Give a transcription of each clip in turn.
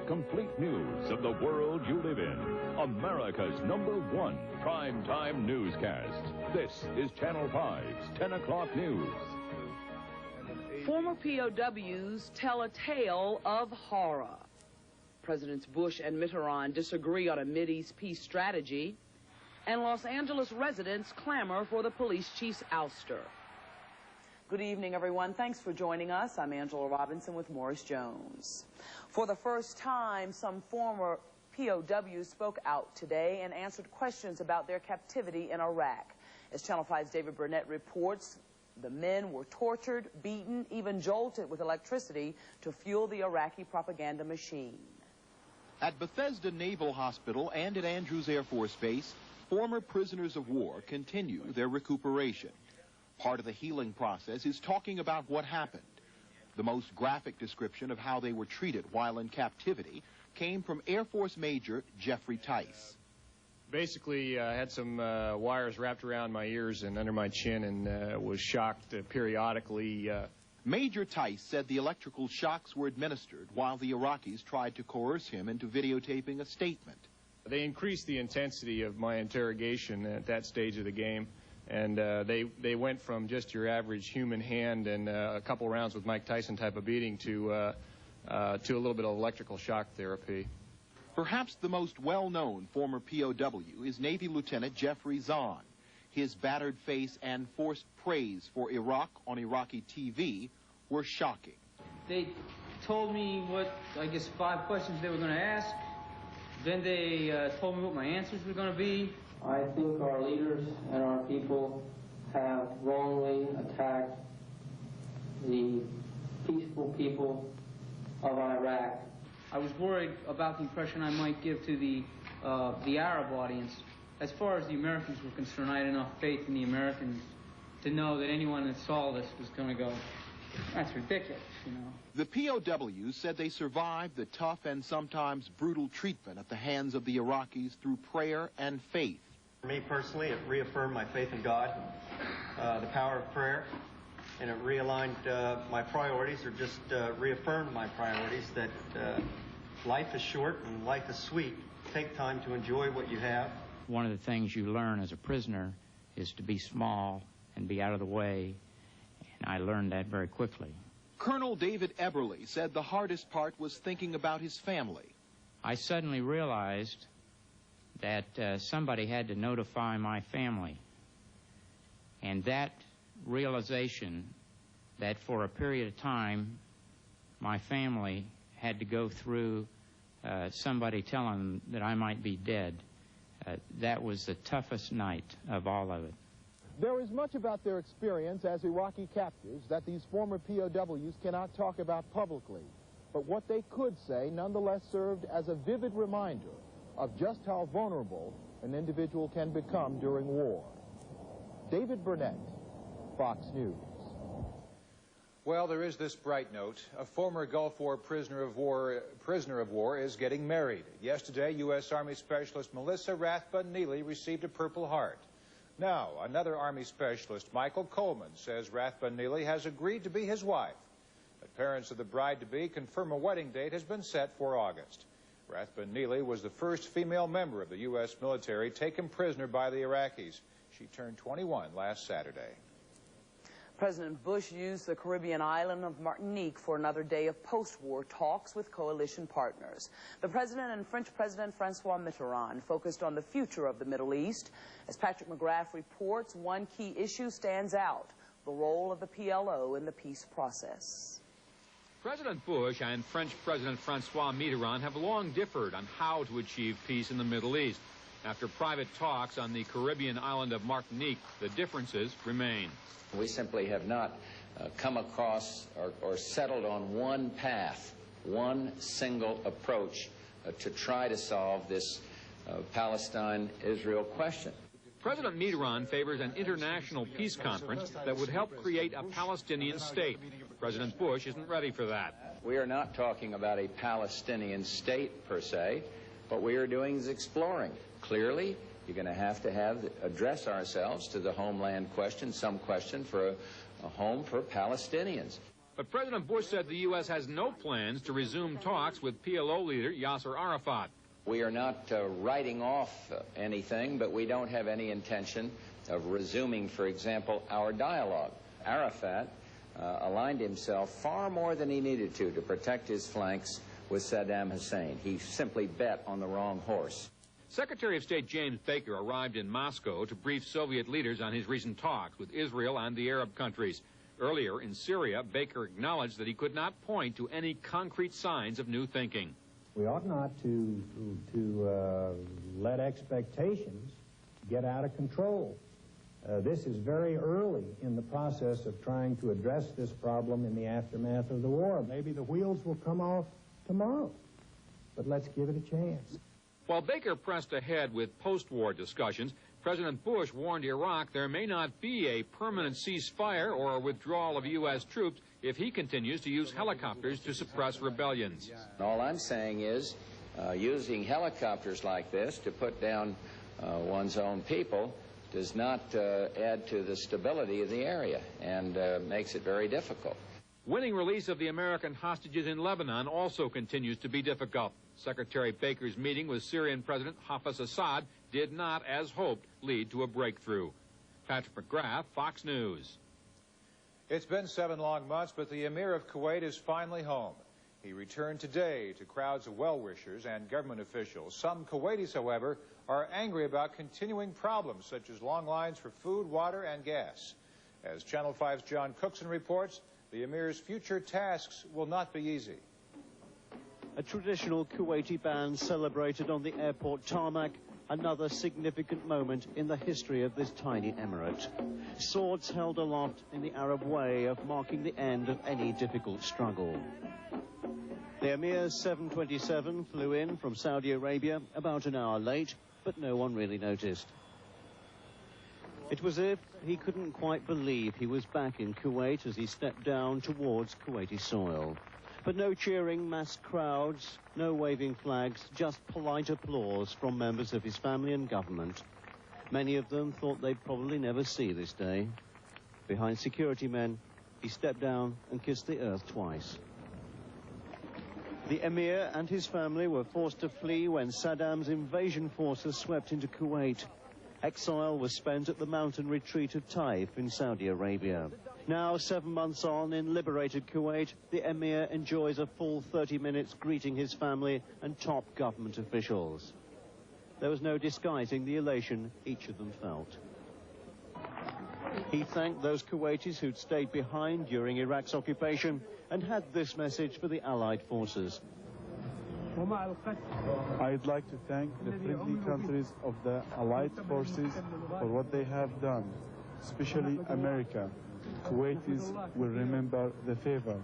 complete news of the world you live in. America's #1 primetime newscast. This is Channel 5's 10 o'clock news. Former POWs tell a tale of horror. Presidents Bush and Mitterand disagree on a Mideast peace strategy, and Los Angeles residents clamor for the police chief's ouster. Good evening, everyone. Thanks for joining us. I'm Angela Robinson with Morris Jones. For the first time, some former POWs spoke out today and answered questions about their captivity in Iraq. As Channel 5's David Burnett reports, the men were tortured, beaten, even jolted with electricity to fuel the Iraqi propaganda machine. At Bethesda Naval Hospital and at Andrews Air Force Base, former prisoners of war continue their recuperation. Part of the healing process is talking about what happened. The most graphic description of how they were treated while in captivity came from Air Force Major Jeffrey Zaun. Basically, I had some wires wrapped around my ears and under my chin and was shocked periodically. Major Zaun said the electrical shocks were administered while the Iraqis tried to coerce him into videotaping a statement. They increased the intensity of my interrogation at that stage of the game, and they went from just your average human hand and a couple rounds with Mike Tyson type of beating to a little bit of electrical shock therapy. Perhaps the most well-known former POW is Navy Lieutenant Jeffrey Zaun. His battered face and forced praise for Iraq on Iraqi TV were shocking. They told me what, I guess, 5 questions they were going to ask. Then they told me what my answers were going to be. I think our leaders and our people have wrongly attacked the peaceful people of Iraq. I was worried about the impression I might give to the Arab audience. As far as the Americans were concerned, I had enough faith in the Americans to know that anyone that saw this was going to go, that's ridiculous, you know. The POWs said they survived the tough and sometimes brutal treatment at the hands of the Iraqis through prayer and faith. For me personally, it reaffirmed my faith in God, the power of prayer, and it realigned my priorities, or just reaffirmed my priorities that life is short and life is sweet. Take time to enjoy what you have. One of the things you learn as a prisoner is to be small and be out of the way, and I learned that very quickly. Colonel David Eberly said the hardest part was thinking about his family. I suddenly realized that somebody had to notify my family, and that realization that for a period of time my family had to go through somebody telling them that I might be dead, that was the toughest night of all of it. There is much about their experience as Iraqi captives that these former POWs cannot talk about publicly. But what they could say nonetheless served as a vivid reminder of just how vulnerable an individual can become during war. David Burnett, Fox News. Well, there is this bright note. A former Gulf War prisoner of war is getting married. Yesterday, U.S. Army Specialist Melissa Rathbun-Neely received a Purple Heart. Now, another Army Specialist, Michael Coleman, says Rathbun-Neely has agreed to be his wife. The parents of the bride-to-be confirm a wedding date has been set for August. Rathbun-Neely was the first female member of the U.S. military taken prisoner by the Iraqis. She turned 21 last Saturday. President Bush used the Caribbean island of Martinique for another day of post-war talks with coalition partners. The President and French President Francois Mitterand focused on the future of the Middle East. As Patrick McGrath reports, one key issue stands out: the role of the PLO in the peace process. President Bush and French President Francois Mitterand have long differed on how to achieve peace in the Middle East. After private talks on the Caribbean island of Martinique, the differences remain. We simply have not come across or settled on one path, one single approach to try to solve this Palestine-Israel question. President Mitterand favors an international peace conference that would help create a Palestinian state. President Bush isn't ready for that. We are not talking about a Palestinian state per se. What we are doing is exploring. Clearly, you're going to have address ourselves to the homeland question, some question for a home for Palestinians. But President Bush said the U.S. has no plans to resume talks with PLO leader Yasser Arafat. We are not writing off anything, but we don't have any intention of resuming, for example, our dialogue. Arafat aligned himself far more than he needed to protect his flanks with Saddam Hussein. He simply bet on the wrong horse. Secretary of State James Baker arrived in Moscow to brief Soviet leaders on his recent talks with Israel and the Arab countries. Earlier in Syria, Baker acknowledged that he could not point to any concrete signs of new thinking. We ought not to let expectations get out of control. This is very early in the process of trying to address this problem in the aftermath of the war. Maybe the wheels will come off tomorrow, but let's give it a chance. While Baker pressed ahead with post-war discussions, President Bush warned Iraq there may not be a permanent ceasefire or a withdrawal of U.S. troops if he continues to use helicopters to suppress rebellions. All I'm saying is using helicopters like this to put down one's own people does not add to the stability of the area and makes it very difficult. Winning release of the American hostages in Lebanon also continues to be difficult. Secretary Baker's meeting with Syrian President Hafez Assad did not, as hoped, lead to a breakthrough. Patrick McGrath, Fox News. It's been 7 long months, but the Emir of Kuwait is finally home. He returned today to crowds of well-wishers and government officials. Some Kuwaitis, however, are angry about continuing problems such as long lines for food, water, and gas. As Channel 5's John Cookson reports, the Emir's future tasks will not be easy. A traditional Kuwaiti band celebrated on the airport tarmac, another significant moment in the history of this tiny emirate. Swords held aloft in the Arab way of marking the end of any difficult struggle. The Emir's 727 flew in from Saudi Arabia about an hour late, but no one really noticed. It was as if he couldn't quite believe he was back in Kuwait as he stepped down towards Kuwaiti soil. But no cheering mass crowds, no waving flags, just polite applause from members of his family and government. Many of them thought they'd probably never see this day. Behind security men, he stepped down and kissed the earth twice. The Emir and his family were forced to flee when Saddam's invasion forces swept into Kuwait. Exile was spent at the mountain retreat of Taif in Saudi Arabia. Now, 7 months on in liberated Kuwait, the Emir enjoys a full 30 minutes greeting his family and top government officials. There was no disguising the elation each of them felt. He thanked those Kuwaitis who'd stayed behind during Iraq's occupation and had this message for the Allied forces. I'd like to thank the friendly countries of the Allied forces for what they have done, especially America. Kuwaitis will remember the favor.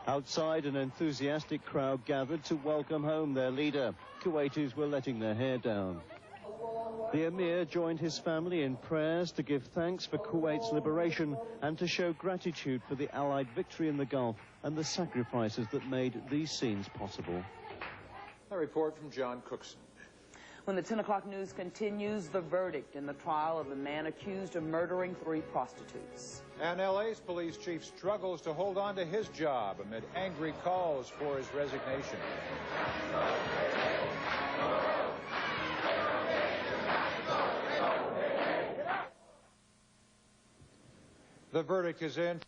Outside, an enthusiastic crowd gathered to welcome home their leader. Kuwaitis were letting their hair down. The Emir joined his family in prayers to give thanks for Kuwait's liberation and to show gratitude for the Allied victory in the Gulf and the sacrifices that made these scenes possible. A report from John Cookson. When the 10 o'clock news continues, the verdict in the trial of the man accused of murdering 3 prostitutes. And LA's police chief struggles to hold on to his job amid angry calls for his resignation. The verdict is in.